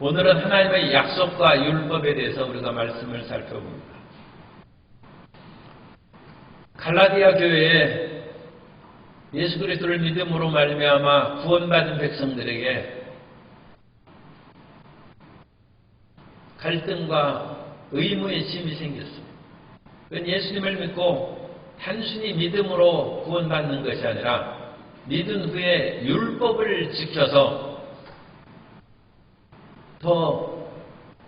오늘은 하나님의 약속과 율법에 대해서 우리가 말씀을 살펴봅니다. 갈라디아 교회에 예수 그리스도를 믿음으로 말미암아 구원받은 백성들에게 갈등과 의무의 짐이 생겼습니다. 그건 예수님을 믿고 단순히 믿음으로 구원받는 것이 아니라 믿은 후에 율법을 지켜서 더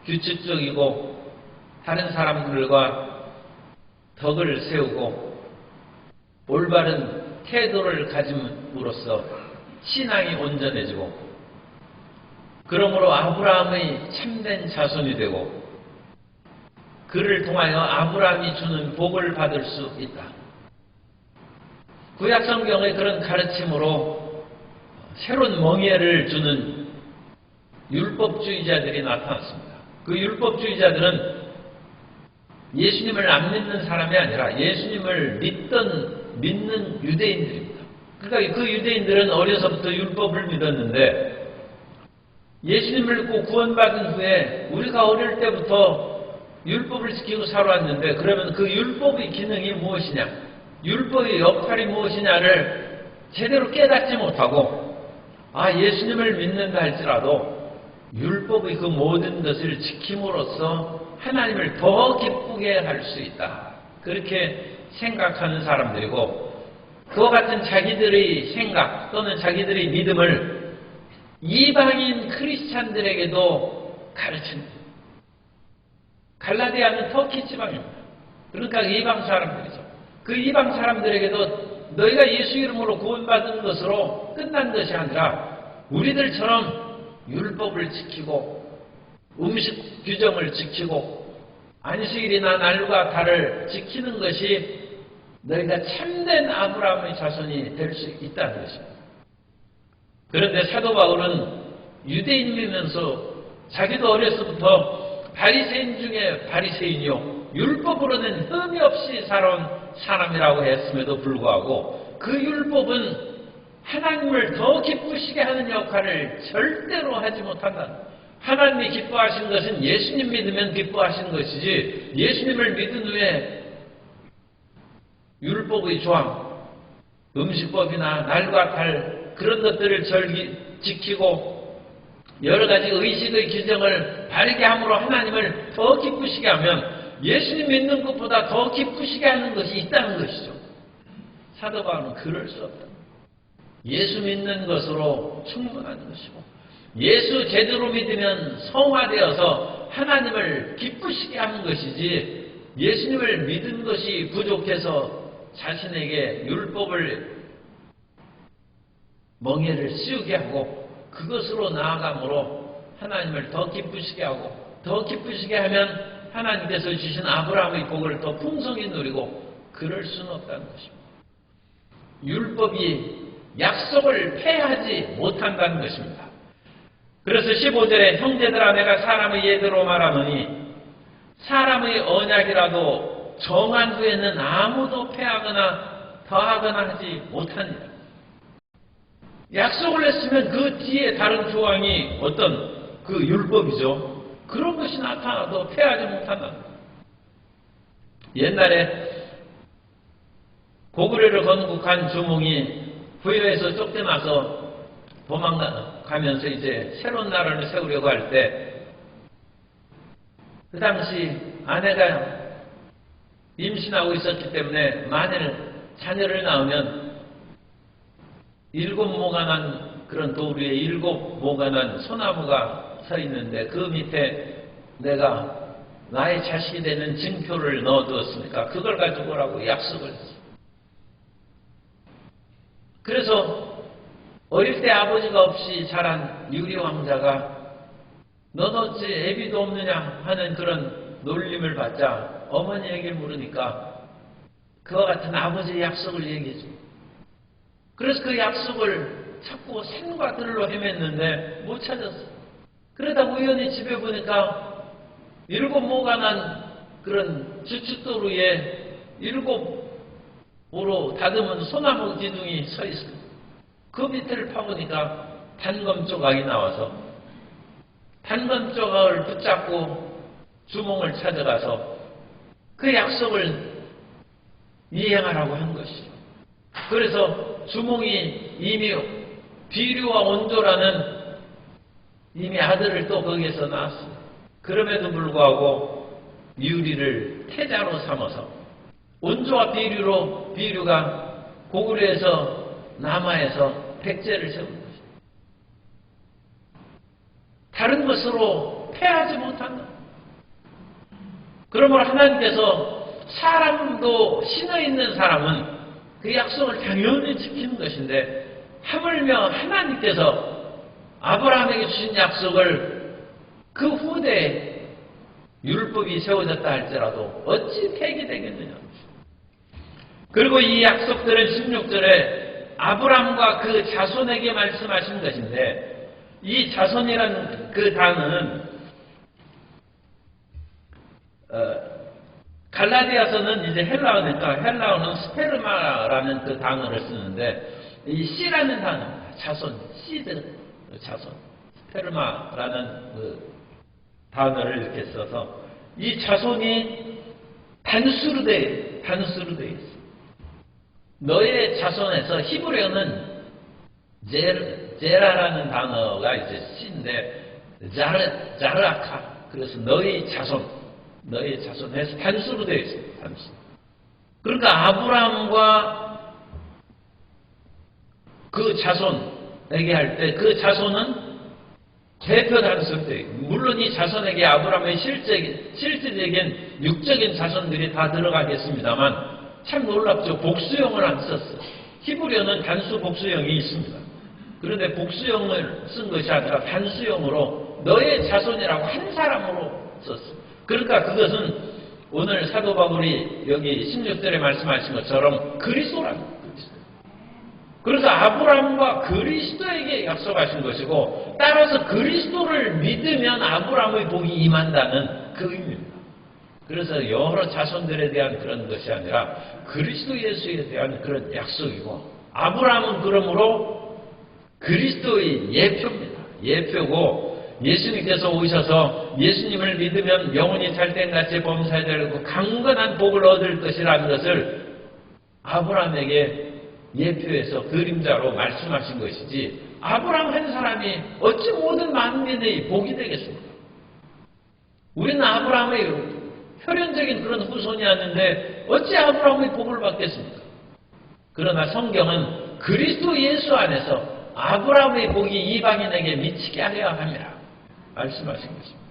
규칙적이고 다른 사람들과 덕을 세우고 올바른 태도를 가짐으로써 신앙이 온전해지고 그러므로 아브라함의 참된 자손이 되고 그를 통하여 아브라함이 주는 복을 받을 수 있다. 구약 성경의 그런 가르침으로 새로운 멍에를 주는 율법주의자들이 나타났습니다. 그 율법주의자들은 예수님을 안 믿는 사람이 아니라 예수님을 믿는 유대인들입니다. 그러니까 그 유대인들은 어려서부터 율법을 믿었는데 예수님을 믿고 구원받은 후에 우리가 어릴 때부터 율법을 지키고 살아왔는데 그러면 그 율법의 기능이 무엇이냐, 율법의 역할이 무엇이냐를 제대로 깨닫지 못하고 예수님을 믿는다 할지라도 율법의 그 모든 것을 지킴으로써 하나님을 더 기쁘게 할 수 있다. 그렇게 생각하는 사람들이고 그와 같은 자기들의 생각 또는 자기들의 믿음을 이방인 크리스찬들에게도 가르칩니다. 갈라디아는 터키 지방입니다. 그러니까 이방 사람들이죠. 그 이방 사람들에게도 너희가 예수 이름으로 구원받은 것으로 끝난 것이 아니라 우리들처럼 율법을 지키고 음식 규정을 지키고 안식일이나 날과 달을 지키는 것이 너희가 참된 아브라함의 자손이 될 수 있다는 것입니다. 그런데 사도 바울은 유대인이면서 자기도 어려서부터 바리새인 중에 바리새인이요 율법으로는 흠이 없이 살아온 사람이라고 했음에도 불구하고 그 율법은 하나님을 더 기쁘시게 하는 역할을 절대로 하지 못한다. 하나님이 기뻐하신 것은 예수님 믿으면 기뻐하신 것이지 예수님을 믿은 후에 율법의 조항, 음식법이나 날과 달 그런 것들을 지키고 여러 가지 의식의 규정을 바르게 함으로 하나님을 더 기쁘시게 하면 예수님 믿는 것보다 더 기쁘시게 하는 것이 있다는 것이죠. 사도 바울은 그럴 수 없다. 예수 믿는 것으로 충분한 것이고 예수 제대로 믿으면 성화되어서 하나님을 기쁘시게 하는 것이지 예수님을 믿은 것이 부족해서 자신에게 율법을 멍에를 씌우게 하고 그것으로 나아감으로 하나님을 더 기쁘시게 하고 더 기쁘시게 하면 하나님께서 주신 아브라함의 복을 더 풍성히 누리고 그럴 수는 없다는 것입니다. 율법이 약속을 폐하지 못한다는 것입니다. 그래서 15절에 형제들아 내가 사람의 예대로 말하노니 사람의 언약이라도 정한 후에는 아무도 폐하거나 더하거나 하지 못하니라. 약속을 했으면 그 뒤에 다른 조항이 어떤 그 율법이죠. 그런 것이 나타나도 폐하지 못한다. 옛날에 고구려를 건국한 주몽이 부여에서 쫓겨나서 도망가면서 이제 새로운 나라를 세우려고 할 때 그 당시 아내가 임신하고 있었기 때문에 만일 자녀를 낳으면 7모가 난 그런 돌 위에 7모가 난 소나무가 서 있는데 그 밑에 내가 나의 자식이 되는 증표를 넣어두었으니까 그걸 가지고 오라고 약속을 했어요. 그래서 어릴 때 아버지가 없이 자란 유리 왕자가 넌 어찌 애비도 없느냐 하는 그런 놀림을 받자 어머니 얘기를 물으니까 그와 같은 아버지의 약속을 얘기해줘. 그래서 그 약속을 찾고 산과 들로 헤맸는데 못 찾았어. 그러다 우연히 집에 보니까 7모가 난 그런 주춧돌 위에 7모로 다듬은 소나무 기둥이 서 있어요. 그 밑을 파보니까 단검 조각이 나와서 단검 조각을 붙잡고 주몽을 찾아가서 그 약속을 이행하라고 한 것이죠. 그래서 주몽이 이미 비류와 온조라는 이미 아들을 또 거기에서 낳았습니다. 그럼에도 불구하고 유리를 태자로 삼아서 온조와 비류가 고구려에서 남하에서 백제를 세운 것입니다. 다른 것으로 패하지 못한다. 그러므로 하나님께서 사람도 신의 있는 사람은 그 약속을 당연히 지키는 것인데 하물며 하나님께서 아브라함에게 주신 약속을 그 후대에 율법이 세워졌다 할지라도 어찌 폐기되겠느냐. 그리고 이 약속들은 16절에 아브라함과 그 자손에게 말씀하신 것인데 이 자손이라는 그 단어는 갈라디아서는 이제 헬라어니까 헬라어는 스페르마라는 그 단어를 쓰는데 이 씨라는 단어입니다. 자손, 씨드, 자손, 스페르마라는 그 단어를 이렇게 써서 이 자손이 단수로 돼 있어. 너의 자손에서 히브리어는 제라라는 단어가 이제 씨인데 자르아카 그래서 너의 자손에서 단수로 되어 있어요. 단수. 그러니까 아브라함과 그 자손에게 할 때 그 자손은 대표 단수로 되어 있고 물론 이 자손에게 아브라함의 실제적인 육적인 자손들이 다 들어가겠습니다만 참 놀랍죠. 복수형을 안 썼어. 히브리어는 단수 복수형이 있습니다. 그런데 복수형을 쓴 것이 아니라 단수형으로 너의 자손이라고 한 사람으로 썼어. 그러니까 그것은 오늘 사도 바울이 여기 16절에 말씀하신 것처럼 그리스도라는 것이죠. 그래서 아브라함과 그리스도에게 약속하신 것이고 따라서 그리스도를 믿으면 아브라함의 복이 임한다는 그 의미입니다. 그래서 여러 자손들에 대한 그런 것이 아니라 그리스도 예수에 대한 그런 약속이고 아브라함은 그러므로 그리스도의 예표입니다. 예표고 예수님께서 오셔서 예수님을 믿으면 영원히 잘된같이 범사에 되고 강건한 복을 얻을 것이라는 것을 아브라함에게 예표해서 그림자로 말씀하신 것이지 아브라함 한 사람이 어찌 모든 만민의 복이 되겠습니까? 우리는 아브라함의 혈연적인 그런 후손이었는데 어찌 아브라함의 복을 받겠습니까? 그러나 성경은 그리스도 예수 안에서 아브라함의 복이 이방인에게 미치게 하려 함이라 말씀하신 것입니다.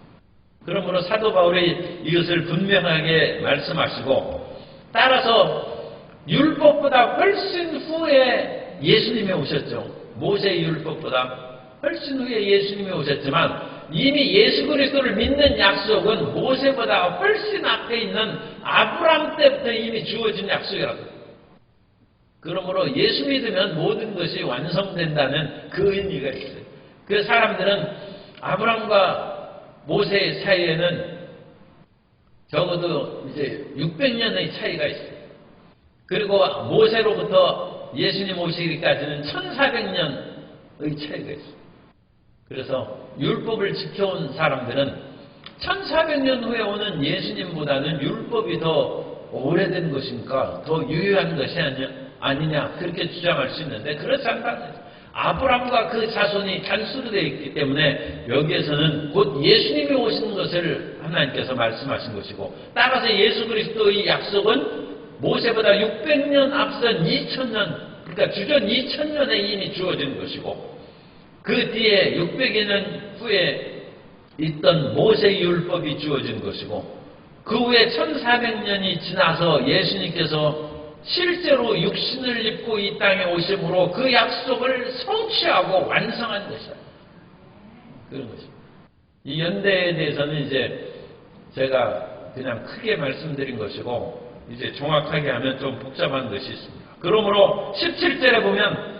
그러므로 사도 바울이 이것을 분명하게 말씀하시고 따라서 율법보다 훨씬 후에 예수님이 오셨죠. 모세의 율법보다 훨씬 후에 예수님이 오셨지만 이미 예수 그리스도를 믿는 약속은 모세보다 훨씬 앞에 있는 아브라함 때부터 이미 주어진 약속이라고. 그러므로 예수 믿으면 모든 것이 완성된다는 그 의미가 있어요. 그 사람들은 아브라함과 모세 사이에는 적어도 이제 600년의 차이가 있어요. 그리고 모세로부터 예수님 오시기까지는 1400년의 차이가 있어요. 그래서 율법을 지켜온 사람들은 1400년 후에 오는 예수님보다는 율법이 더 오래된 것인가 더 유효한 것이 아니냐 그렇게 주장할 수 있는데 그렇지 않다는 거예요. 아브라함과 그 자손이 단수로 되어 있기 때문에 여기에서는 곧 예수님이 오시는 것을 하나님께서 말씀하신 것이고 따라서 예수 그리스도의 약속은 모세보다 600년 앞선 2000년 그러니까 주전 2000년에 이미 주어진 것이고 그 뒤에 600년 후에 있던 모세의 율법이 주어진 것이고 그 후에 1400년이 지나서 예수님께서 실제로 육신을 입고 이 땅에 오심으로 그 약속을 성취하고 완성한 것이다. 그런 것입니다. 이 연대에 대해서는 이제 제가 그냥 크게 말씀드린 것이고 이제 정확하게 하면 좀 복잡한 것이 있습니다. 그러므로 17절에 보면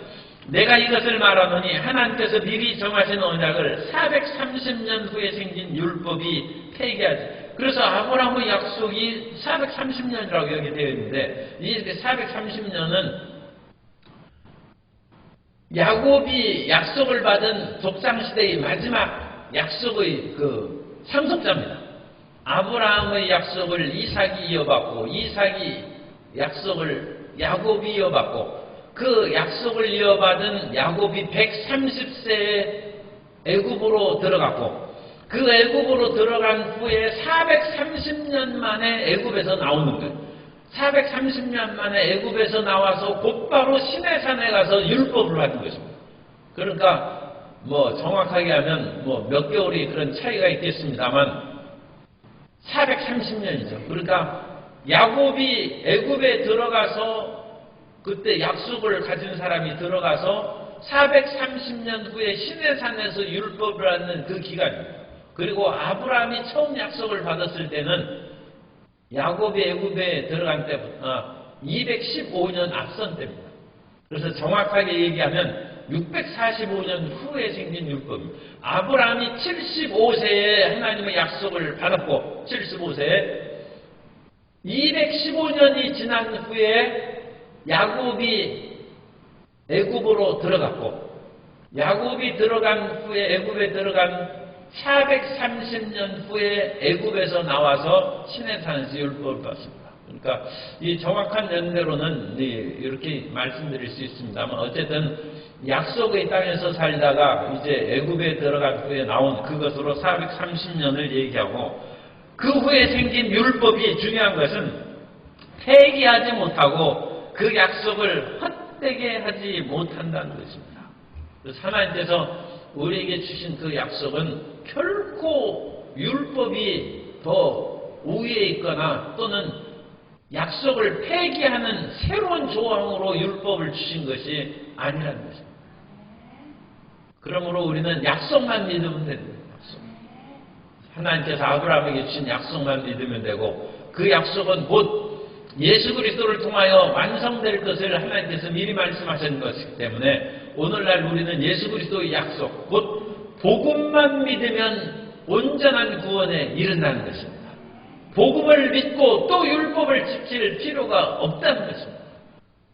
내가 이것을 말하노니 하나님께서 미리 정하신 언약을 430년 후에 생긴 율법이 폐기하지. 그래서 아브라함의 약속이 430년이라고 여기 되어 있는데 이 430년은 야곱이 약속을 받은 족장시대의 마지막 약속의 그 상속자입니다. 아브라함의 약속을 이삭이 이어받고 이삭이 약속을 야곱이 이어받고 그 약속을 이어받은 야곱이 130세에 애굽으로 들어갔고 그 애굽으로 들어간 후에 430년 만에 애굽에서 나오는 거예요. 430년 만에 애굽에서 나와서 곧바로 시내산에 가서 율법을 받은 것입니다. 그러니까 뭐 정확하게 하면 뭐 몇 개월이 그런 차이가 있겠습니다만 430년이죠. 그러니까 야곱이 애굽에 들어가서 그때 약속을 가진 사람이 들어가서 430년 후에 시내산에서 율법을 받는 그 기간입니다. 그리고 아브라함이 처음 약속을 받았을 때는 야곱이 애굽에 들어간 때부터 215년 앞선 때입니다. 그래서 정확하게 얘기하면 645년 후에 생긴 율법입니다. 아브라함이 75세에 하나님의 약속을 받았고 75세에 215년이 지난 후에 야곱이 애굽으로 들어갔고 야곱이 들어간 후에 애굽에 들어간 430년 후에 애굽에서 나와서 시내산에서 율법을 받습니다. 그러니까 이 정확한 연대로는 이렇게 말씀드릴 수 있습니다만 어쨌든 약속의 땅에서 살다가 이제 애굽에 들어간 후에 나온 그것으로 430년을 얘기하고 그 후에 생긴 율법이 중요한 것은 폐기하지 못하고 그 약속을 헛되게 하지 못한다는 것입니다. 그래서 하나님께서 우리에게 주신 그 약속은 결코 율법이 더 우위에 있거나 또는 약속을 폐기하는 새로운 조항으로 율법을 주신 것이 아니라는 것입니다. 그러므로 우리는 약속만 믿으면 됩니다. 약속. 하나님께서 아브라함에게 주신 약속만 믿으면 되고 그 약속은 곧 예수 그리스도를 통하여 완성될 것을 하나님께서 미리 말씀하신 것이기 때문에 오늘날 우리는 예수 그리스도의 약속, 곧 복음만 믿으면 온전한 구원에 이른다는 것입니다. 복음을 믿고 또 율법을 지킬 필요가 없다는 것입니다.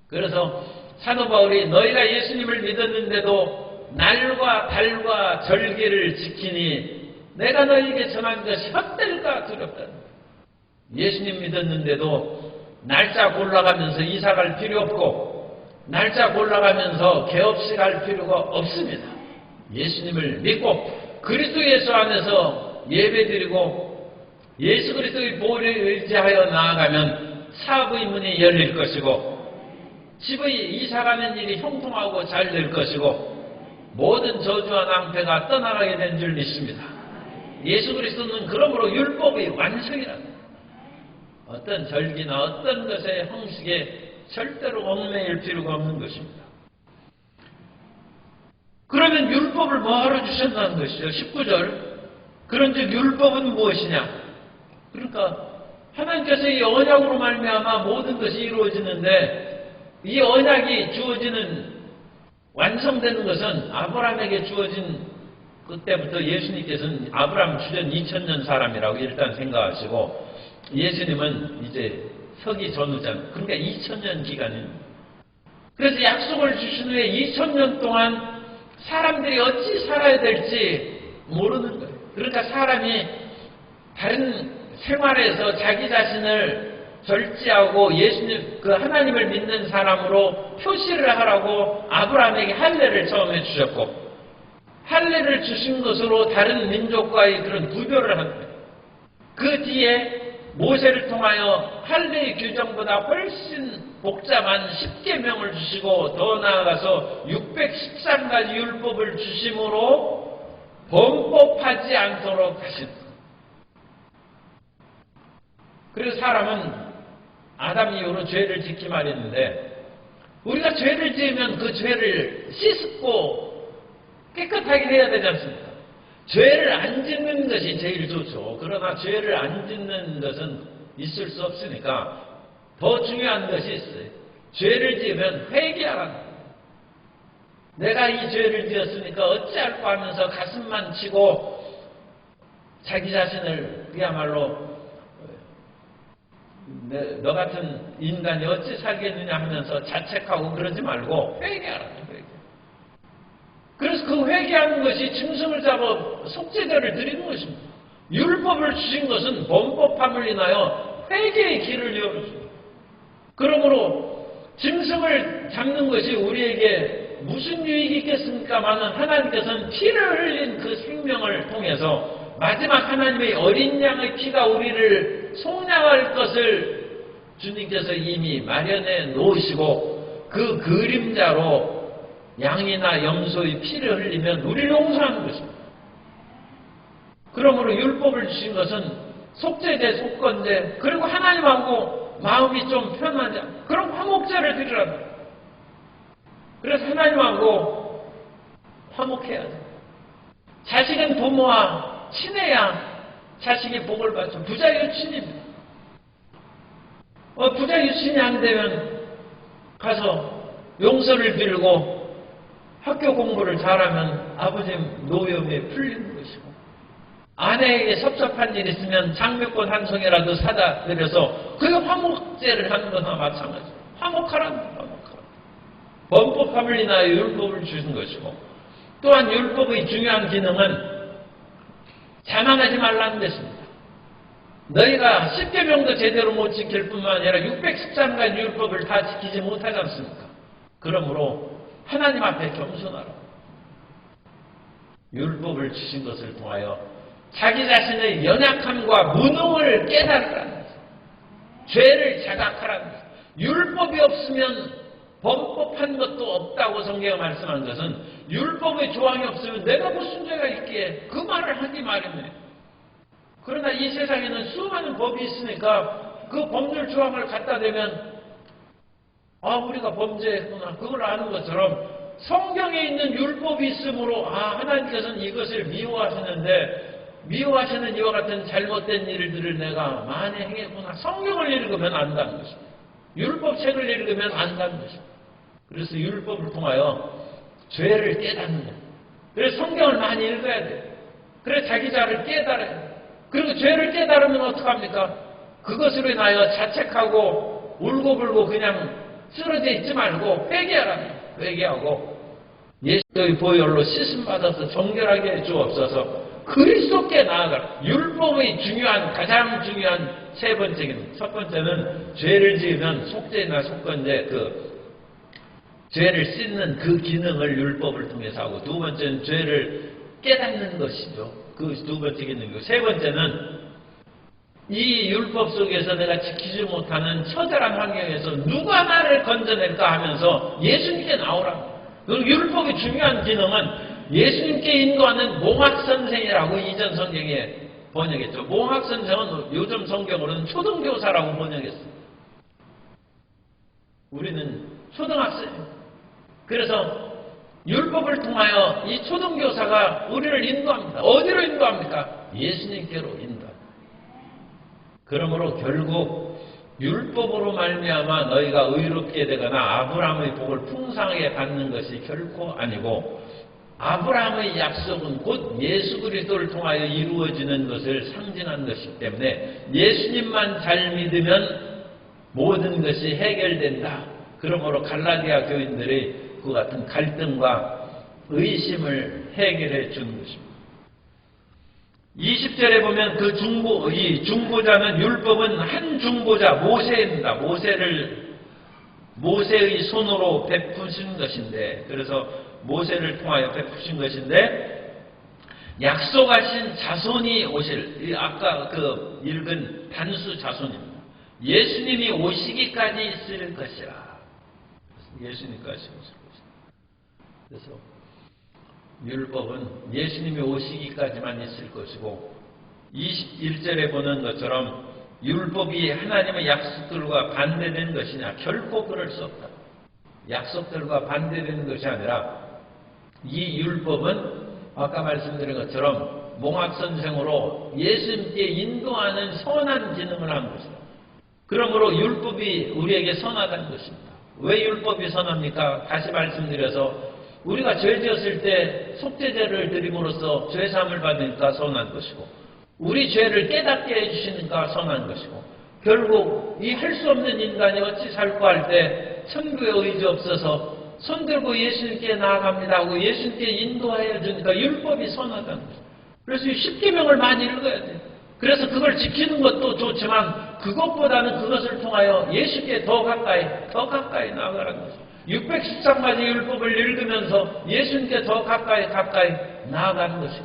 그래서 사도 바울이 너희가 예수님을 믿었는데도 날과 달과 절기를 지키니 내가 너희에게 전한 것이 헛될까 두렵다. 예수님 믿었는데도 날짜 골라가면서 이사 갈 필요 없고 날짜 골라가면서 개업식 할 필요가 없습니다. 예수님을 믿고 그리스도 예수 안에서 예배드리고 예수 그리스도의 보혈을 의지하여 나아가면 사업의 문이 열릴 것이고 집의 이사가는 일이 형통하고 잘 될 것이고 모든 저주와 낭패가 떠나가게 된 줄 믿습니다. 예수 그리스도는 그러므로 율법의 완성이랍니다. 어떤 절기나 어떤 것의 형식에 절대로 얽매일 필요가 없는 것입니다. 그러면 율법을 뭐하러 주셨다는 것이죠? 19절. 그런즉 율법은 무엇이냐? 그러니까 하나님께서 이 언약으로 말미암아 모든 것이 이루어지는데 이 언약이 주어지는 완성되는 것은 아브라함에게 주어진 그때부터 예수님께서는 아브라함 주전 2000년 사람이라고 일단 생각하시고 예수님은 이제 서기 전후전 그러니까 2000년 기간입니다. 그래서 약속을 주신 후에 2000년 동안 사람들이 어찌 살아야 될지 모르는 거예요. 그러니까 사람이 다른 생활에서 자기 자신을 절제하고 예수님 그 하나님을 믿는 사람으로 표시를 하라고 아브라함에게 할례를 처음에 주셨고 할례를 주신 것으로 다른 민족과의 그런 구별을 한 거예요. 그 뒤에 모세를 통하여 할례의 규정보다 훨씬 복잡한 10계명을 주시고 더 나아가서 613가지 율법을 주심으로 범법하지 않도록 하신 거예요. 그래서 사람은 아담 이후로 죄를 짓기 마련인데 우리가 죄를 지으면 그 죄를 씻고 깨끗하게 해야 되지 않습니까? 죄를 안 짓는 것이 제일 좋죠. 그러나 죄를 안 짓는 것은 있을 수 없으니까 더 중요한 것이 있어요. 죄를 지으면 회개하라는 거예요. 내가 이 죄를 지었으니까 어찌할까 하면서 가슴만 치고 자기 자신을 그야말로 너 같은 인간이 어찌 살겠느냐 하면서 자책하고 그러지 말고 회개하라는 거예요. 그래서 그 회개하는 것이 짐승을 잡아 속죄제를 드리는 것입니다. 율법을 주신 것은 범법함을 인하여 회개의 길을 열어줍니다. 그러므로 짐승을 잡는 것이 우리에게 무슨 유익이 있겠습니까마는 하나님께서는 피를 흘린 그 생명을 통해서 마지막 하나님의 어린 양의 피가 우리를 속량할 것을 주님께서 이미 마련해 놓으시고 그 그림자로 양이나 염소의 피를 흘리면 우리를 용서하는 것입니다. 그러므로 율법을 주신 것은 속죄제, 속건제, 그리고 하나님하고 마음이 좀 편하지, 그럼 화목제를 드리라. 그래서 하나님하고 화목해야 돼. 자식은 부모와 친해야 자식이 복을 받죠. 부자 유친입니다. 부자 유친이 안 되면 가서 용서를 빌고 학교 공부를 잘하면 아버지 노여움에 풀리는 것이고, 아내에게 섭섭한 일 있으면 장미꽃 한 송이라도 사다 드려서 그게 화목제를 하는 거나 마찬가지예요. 화목하라. 범법함을 인하여 율법을 주신 것이고, 또한 율법의 중요한 기능은 자만하지 말라는 것입니다. 너희가 10계명도 제대로 못 지킬 뿐만 아니라 613가지 율법을 다 지키지 못하지 않습니까? 그러므로 하나님 앞에 겸손하라. 율법을 주신 것을 통하여 자기 자신의 연약함과 무능을 깨달으라는 것입니다. 죄를 자각하라는 것입니다. 율법이 없으면 범법한 것도 없다고 성경에 말씀한 것은, 율법의 조항이 없으면 내가 무슨 죄가 있기에 그 말을 하기 마련이에요. 그러나 이 세상에는 수많은 법이 있으니까 그 법률 조항을 갖다 대면 우리가 범죄했구나, 그걸 아는 것처럼 성경에 있는 율법이 있으므로 하나님께서는 이것을 미워하시는 이와 같은 잘못된 일들을 내가 많이 행했구나. 성경을 읽으면 안다는 것입니다. 율법책을 읽으면 안다는 것입니다. 그래서 율법을 통하여 죄를 깨닫는 거예요. 그래서 성경을 많이 읽어야 돼요. 그래서 자기 자를 깨달아야 돼요. 그리고 죄를 깨달으면 어떡합니까? 그것으로 인하여 자책하고 울고불고 그냥 쓰러져 있지 말고 회개하라며. 회개하고 예수의 보혈로 씻음받아서 정결하게 해 주옵소서. 그리스도께 나아가라. 율법의 가장 중요한 세 번째 기능. 첫 번째는 죄를 지으면 속죄나 속건제, 죄를 씻는 그 기능을 율법을 통해서 하고, 두 번째는 죄를 깨닫는 것이죠. 그 두 번째 기능이고, 세 번째는 이 율법 속에서 내가 지키지 못하는 처절한 환경에서 누가 나를 건져낼까 하면서 예수님께 나오라. 그 율법의 중요한 기능은 예수님께 인도하는 몽학선생이라고 이전 성경에 번역했죠. 몽학선생은 요즘 성경으로는 초등교사라고 번역했어요. 우리는 초등학생. 그래서 율법을 통하여 이 초등교사가 우리를 인도합니다. 어디로 인도합니까? 예수님께로 인도합니다. 그러므로 결국 율법으로 말미암아 너희가 의롭게 되거나 아브라함의 복을 풍성하게 받는 것이 결코 아니고, 아브라함의 약속은 곧 예수 그리스도를 통하여 이루어지는 것을 상징한 것이기 때문에 예수님만 잘 믿으면 모든 것이 해결된다. 그러므로 갈라디아 교인들의 그 같은 갈등과 의심을 해결해 준 것입니다. 20절에 보면 이 중보자는, 율법은 한 중보자 모세입니다. 모세의 손으로 베푸신 것인데, 그래서 모세를 통하여 베푸신 것인데, 약속하신 자손이 오실, 아까 읽은 단수 자손입니다. 예수님이 오시기까지 있을 것이라. 예수님까지 오실 것이다. 그래서 율법은 예수님이 오시기까지만 있을 것이고, 21절에 보는 것처럼 율법이 하나님의 약속들과 반대되는 것이냐? 결코 그럴 수 없다. 약속들과 반대되는 것이 아니라 이 율법은 아까 말씀드린 것처럼 몽학선생으로 예수님께 인도하는 선한 기능을 한 것이다. 그러므로 율법이 우리에게 선하다는 것입니다. 왜 율법이 선합니까? 다시 말씀드려서 우리가 죄 지었을 때 속죄제를 드림으로써 죄사함을 받으니까 선한 것이고, 우리 죄를 깨닫게 해주시니까 선한 것이고, 결국 이 할 수 없는 인간이 어찌 살고 할 때 천국에 의지 없어서 손 들고 예수님께 나아갑니다 하고 예수님께 인도하여 주니까 율법이 선하다는 거죠. 그래서 이 10계명을 많이 읽어야 돼요. 그래서 그걸 지키는 것도 좋지만 그것보다는 그것을 통하여 예수께 더 가까이 나아가라는 거죠. 613가지 율법을 읽으면서 예수님께 더 가까이 나아가는 것이에요.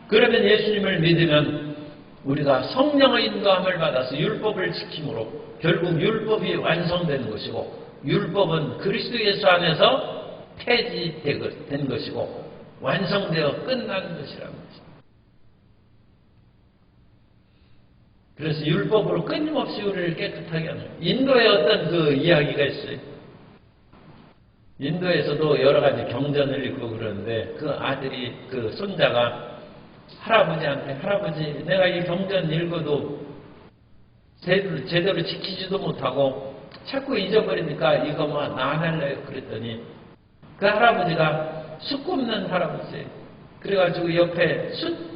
그러면 예수님을 믿으면 우리가 성령의 인도함을 받아서 율법을 지킴으로 결국 율법이 완성되는 것이고 율법은 그리스도 예수 안에서 폐지된 것이고 완성되어 끝나는 것이라는 것입니다. 그래서 율법으로 끊임없이 우리를 깨끗하게 하는 거예요. 인도에 어떤 그 이야기가 있어요. 인도에서도 여러 가지 경전을 읽고 그러는데 그 아들이 그 손자가 할아버지한테 할아버지 내가 이 경전 읽어도 제대로 지키지도 못하고 자꾸 잊어버리니까 이거 뭐 나 안 할래요 그랬더니 그 할아버지가 숯 굽는 할아버지예요. 그래가지고 옆에 숯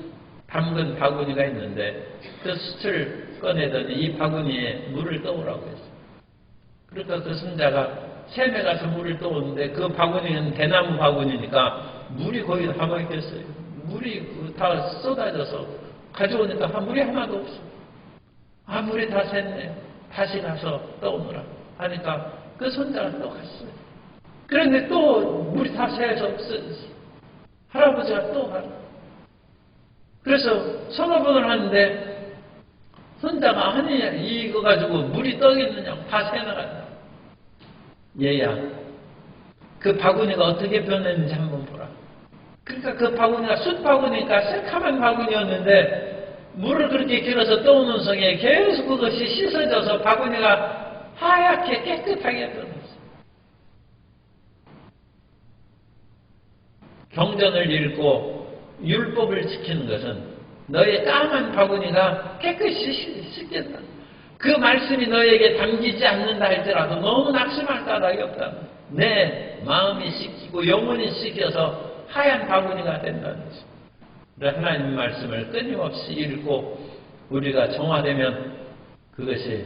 담근 바구니가 있는데 그 숯을 꺼내더니 이 바구니에 물을 떠오라고 했어요. 그러니까 그 손자가 샘에 가서 물을 떠오는데 그 바구니는 대나무 바구니니까 물이 거의 다 막혔어요. 물이 다 쏟아져서 가져오니까 물이 하나도 없어. 물이 다 샜네. 다시 가서 떠오느라 하니까 그 손자가 또 갔어요. 그런데 또 물이 다 새서 없어졌어. 할아버지가 또 가라. 그래서 서너 번을 하는데 손자가 아니 이거 가지고 물이 떠겠느냐고 다 새나간다. 얘야 그 바구니가 어떻게 변했는지 한번 보라. 그러니까 그 바구니가 숯 바구니니까 새카만 바구니였는데 물을 그렇게 길어서 떠오는 성에 계속 그것이 씻어져서 바구니가 하얗게 깨끗하게 변했어요. 경전을 읽고 율법을 지키는 것은 너의 까만 바구니가 깨끗이 씻겠다. 그 말씀이 너에게 담기지 않는다 할지라도 너무 낙심할 까닭이 없다. 내 마음이 씻기고 영혼이 씻겨서 하얀 바구니가 된다는 것입니다. 하나님 말씀을 끊임없이 읽고 우리가 정화되면 그것이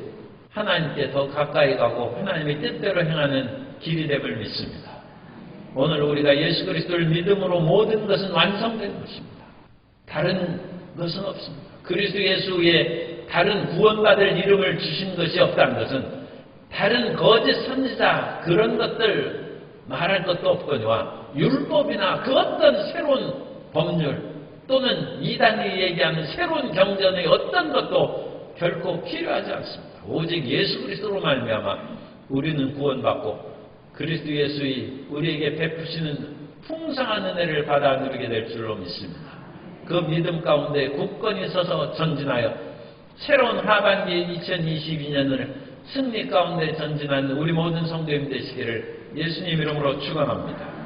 하나님께 더 가까이 가고 하나님의 뜻대로 행하는 길이 됨을 믿습니다. 오늘 우리가 예수 그리스도를 믿음으로 모든 것은 완성된 것입니다. 다른 것은 없습니다. 그리스도 예수의 다른 구원받을 이름을 주신 것이 없다는 것은 다른 거짓 선지자 그런 것들 말할 것도 없거니와 율법이나 그 어떤 새로운 법률 또는 이단이 얘기하는 새로운 경전의 어떤 것도 결코 필요하지 않습니다. 오직 예수 그리스도로 말미암아 우리는 구원받고 그리스도 예수의 우리에게 베푸시는 풍성한 은혜를 받아 누리게 될 줄로 믿습니다. 그 믿음 가운데 굳건히 서서 전진하여 새로운 하반기 2022년을 승리 가운데 전진하는 우리 모든 성도님 되시기를 예수님 이름으로 축원합니다.